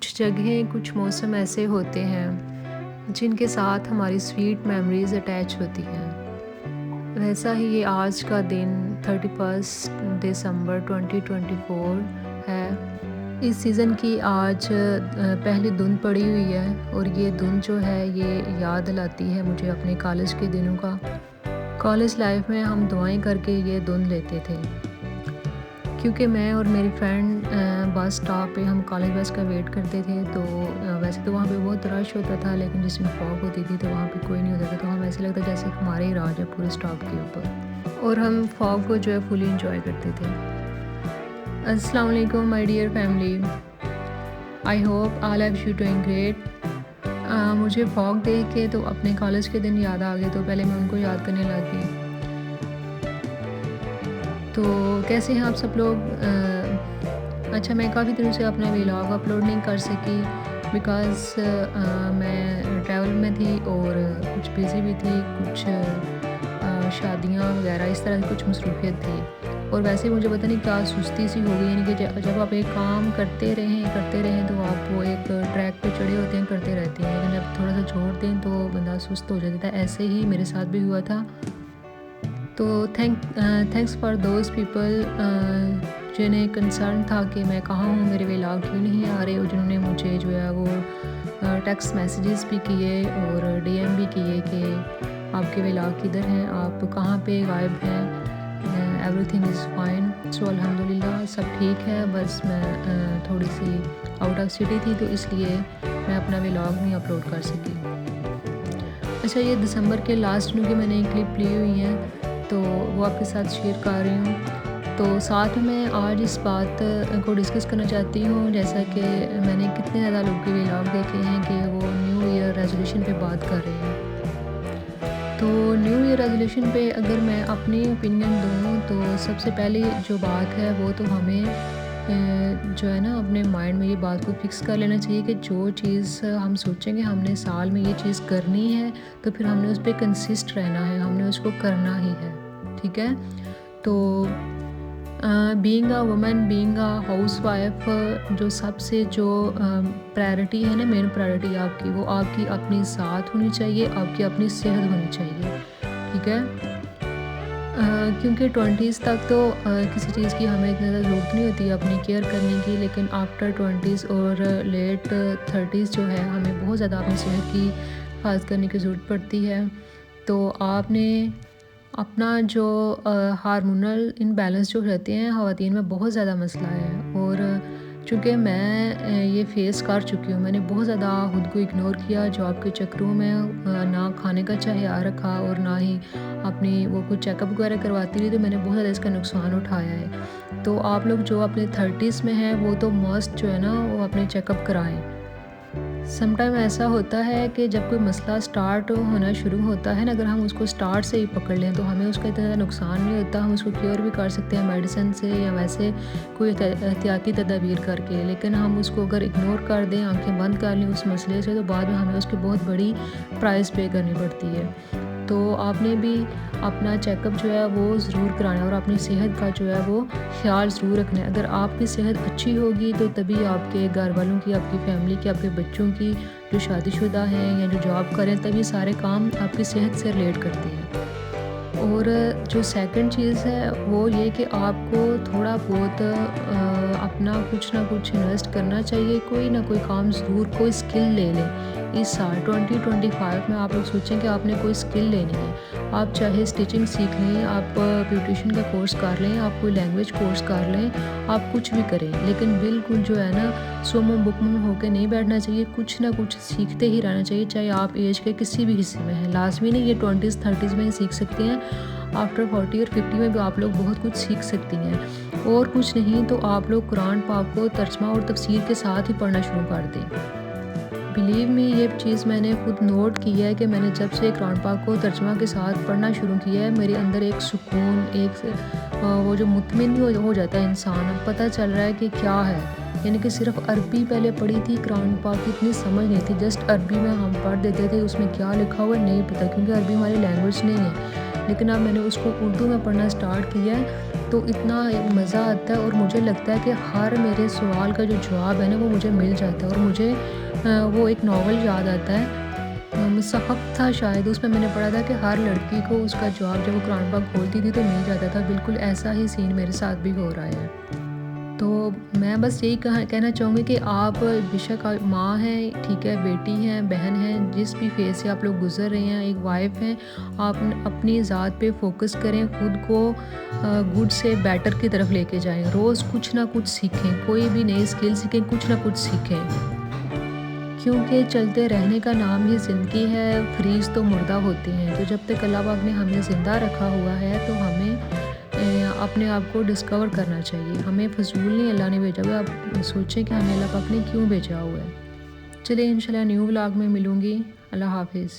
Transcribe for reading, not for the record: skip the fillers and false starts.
कुछ जगहें, कुछ मौसम ऐसे होते हैं जिनके साथ हमारी स्वीट मेमोरीज़ अटैच होती हैं। वैसा ही ये आज का दिन 31 दिसंबर 2024 है। इस सीज़न की आज पहली धुंध पड़ी हुई है और ये धुंध जो है ये याद दिलाती है मुझे अपने कॉलेज के दिनों का। कॉलेज लाइफ में हम दुआएं करके ये धुंध लेते थे, क्योंकि मैं और मेरी फ्रेंड बस स्टॉप पे हम कॉलेज बस का वेट करते थे। तो वैसे तो वहाँ पे बहुत रश होता था, लेकिन जिस दिन फॉग होती थी तो वहाँ पे कोई नहीं होता था, तो हमें ऐसे लगता जैसे हमारे ही राज है पूरे स्टॉप के ऊपर, और हम फॉग को जो है फुली इंजॉय करते थे। अस्सलाम वालेकुम my dear family, I hope all of you doing great. मुझे फॉग देख के तो अपने कॉलेज के दिन याद आ गए, तो पहले मैं उनको याद करने लग गई। तो कैसे हैं आप सब लोग? अच्छा, मैं काफ़ी दिनों से अपना व्लॉग अपलोड नहीं कर सकी बिकॉज़ मैं ट्रैवल में थी और कुछ बिज़ी भी थी, कुछ शादियां वगैरह इस तरह की कुछ मसरूफियत थी। और वैसे मुझे पता नहीं क्या सुस्ती सी हो गई, यानी कि जब आप एक काम करते रहें तो आप वो एक ट्रैक पे चढ़े होते हैं, करते रहते हैं, लेकिन जब थोड़ा सा छोड़ दें तो बंदा सुस्त हो जाता है। ऐसे ही मेरे साथ भी हुआ था। तो थैंक्स फॉर दोज पीपल जिन्हें कंसर्न था कि मैं कहाँ हूँ, मेरे व्लॉग क्यों नहीं आ रहे, और जिन्होंने मुझे जो है वो टेक्स्ट मैसेजेस भी किए और डीएम भी किए कि आपके व्लॉग किधर हैं, आप कहाँ पे गायब हैं। एवरीथिंग इज़ फाइन, सो अल्हम्दुलिल्लाह सब ठीक है। बस मैं थोड़ी सी आउट ऑफ सिटी थी, तो इसलिए मैं अपना व्लॉग नहीं अपलोड कर सकी। अच्छा, ये दिसंबर के लास्ट में की मैंने एक क्लिप ली हुई है, तो वो आपके साथ शेयर कर रही हूँ। तो साथ में मैं आज इस बात को डिस्कस करना चाहती हूँ, जैसा कि मैंने कितने ज़्यादा लोग के व्लॉग देखे हैं कि वो न्यू ईयर रेजोल्यूशन पे बात कर रहे हैं। तो न्यू ईयर रेजोल्यूशन पे अगर मैं अपनी ओपिनियन दूँ तो सबसे पहले जो बात है वो तो हमें जो है ना अपने माइंड में ये बात को फिक्स कर लेना चाहिए कि जो चीज़ हम सोचेंगे हमने साल में ये चीज़ करनी है, तो फिर हमने उस पर कंसिस्ट रहना है, हमने उसको करना ही है। ठीक है? तो being a woman, being a house wife, जो सबसे जो प्रायोरिटी है ना, मेन प्रायोरिटी आपकी, वो आपकी अपनी साथ होनी चाहिए, आपकी अपनी सेहत होनी चाहिए। ठीक है? क्योंकि 20s तक तो किसी चीज़ की हमें इतनी ज़्यादा ज़रूरत नहीं होती है अपनी केयर करने की, लेकिन आफ्टर 20s और लेट 30s जो है हमें बहुत ज़्यादा अपनी सेहत की हिफाजत करने की ज़रूरत पड़ती है। तो आपने अपना जो हार्मोनल इम्बैलेंस जो रहते हैं ख़वातीन में, बहुत ज़्यादा मसला है। और चूँकि मैं ये फ़ेस कर चुकी हूँ, मैंने बहुत ज़्यादा खुद को इग्नोर किया जॉब के चक्करों में, ना खाने का ख्याल रखा और ना ही अपनी वो कुछ चेकअप वगैरह करवाती रही, तो मैंने बहुत ज़्यादा इसका नुकसान उठाया है। तो आप लोग जो अपने 30s में हैं वो तो मस्ट जो है ना वो अपने चेकअप कराएं। समटाइम ऐसा होता है कि जब कोई मसला स्टार्ट होना शुरू होता है ना, अगर हम उसको स्टार्ट से ही पकड़ लें तो हमें उसका इतना ज़्यादा नुकसान नहीं होता, हम उसको क्योर भी कर सकते हैं मेडिसिन से या वैसे कोई एहतियाती तदाबीर करके। लेकिन हम उसको अगर इग्नोर कर दें, आंखें बंद कर लें उस मसले से, तो बाद में हमें उसकी बहुत बड़ी प्राइस पे करनी पड़ती है। तो आपने भी अपना चेकअप जो है वो ज़रूर कराना है और अपनी सेहत का जो है वो ख्याल ज़रूर रखना है। अगर आपकी सेहत अच्छी होगी तो तभी आपके घर वालों की, आपकी फैमिली की, आपके बच्चों की, जो शादीशुदा हैं या जो जॉब करें, तभी सारे काम आपकी सेहत से रिलेट करते हैं। और जो सेकंड चीज़ है वो ये कि आपको थोड़ा बहुत अपना कुछ ना कुछ इन्वेस्ट करना चाहिए, कोई ना कोई काम ज़रूर, कोई स्किल ले लें। इस साल 2025 में आप लोग सोचें कि आपने कोई स्किल लेनी है, आप चाहे स्टिचिंग सीख लें, आप ब्यूटिशियन का कोर्स कर लें, आप कोई लैंग्वेज कोर्स कर लें, आप कुछ भी करें, लेकिन बिल्कुल जो है ना सोमो बुकमो होकर नहीं बैठना चाहिए, कुछ ना कुछ सीखते ही रहना चाहिए, चाहे आप एज के किसी भी हिस्से में हैं। लाजमी नहीं ये 20s 30s में ही सीख सकते हैं, आफ्टर 40 और 50 में भी आप लोग बहुत कुछ सीख सकती हैं। और कुछ नहीं तो आप लोग कुरान पाक को तर्जमा और तफसीर के साथ ही पढ़ना शुरू कर दें। बिलीव मी, ये चीज़ मैंने खुद नोट की है कि मैंने जब से कुरान पाक को तर्जमा के साथ पढ़ना शुरू किया है, मेरे अंदर एक सुकून, एक वो जो मुतमिन हो जाता है इंसान, पता चल रहा है कि क्या है। यानी कि सिर्फ अरबी पहले पढ़ी थी, कुरान पाक की इतनी समझ नहीं थी, जस्ट अरबी में हम पढ़ देते थे, उसमें क्या लिखा हुआ है नहीं पता, क्योंकि अरबी हमारी लैंग्वेज नहीं है। लेकिन अब मैंने उसको उर्दू में पढ़ना स्टार्ट किया है तो इतना मज़ा आता है और मुझे लगता है कि हर मेरे सवाल का जो जवाब है ना वो मुझे मिल जाता है। और मुझे वो एक नावल याद आता है, मुसहफ़ था शायद, उसमें मैंने पढ़ा था कि हर लड़की को उसका जवाब जब वो कुरान पाक खोलती थी तो मिल जाता था। बिल्कुल ऐसा ही सीन मेरे साथ भी हो रहा है। तो मैं बस यही कहना चाहूँगी कि आप बेशक माँ हैं, ठीक है, बेटी हैं, बहन हैं, जिस भी फ़ेज़ से आप लोग गुज़र रहे हैं, एक वाइफ़ हैं, आप अपनी ज़ात पे फ़ोकस करें, खुद को गुड से बेटर की तरफ लेके जाएँ। रोज़ कुछ ना कुछ सीखें, कोई भी नई स्किल सीखें, कुछ ना कुछ सीखें। क्योंकि चलते रहने का नाम ही ज़िंदगी है, फ्रीज़ तो मुर्दा होते हैं। तो जब तक अल्लाह पाक ने हमें ज़िंदा रखा हुआ है तो हमें अपने आप को डिस्कवर करना चाहिए। हमें फ़िज़ूल नहीं अल्लाह ने भेजा हुआ है, आप सोचें कि हमें अल्लाह पाक ने क्यों भेजा हुआ है। चलिए इंशाल्लाह न्यू व्लॉग में मिलूँगी। अल्लाह हाफ़िज़।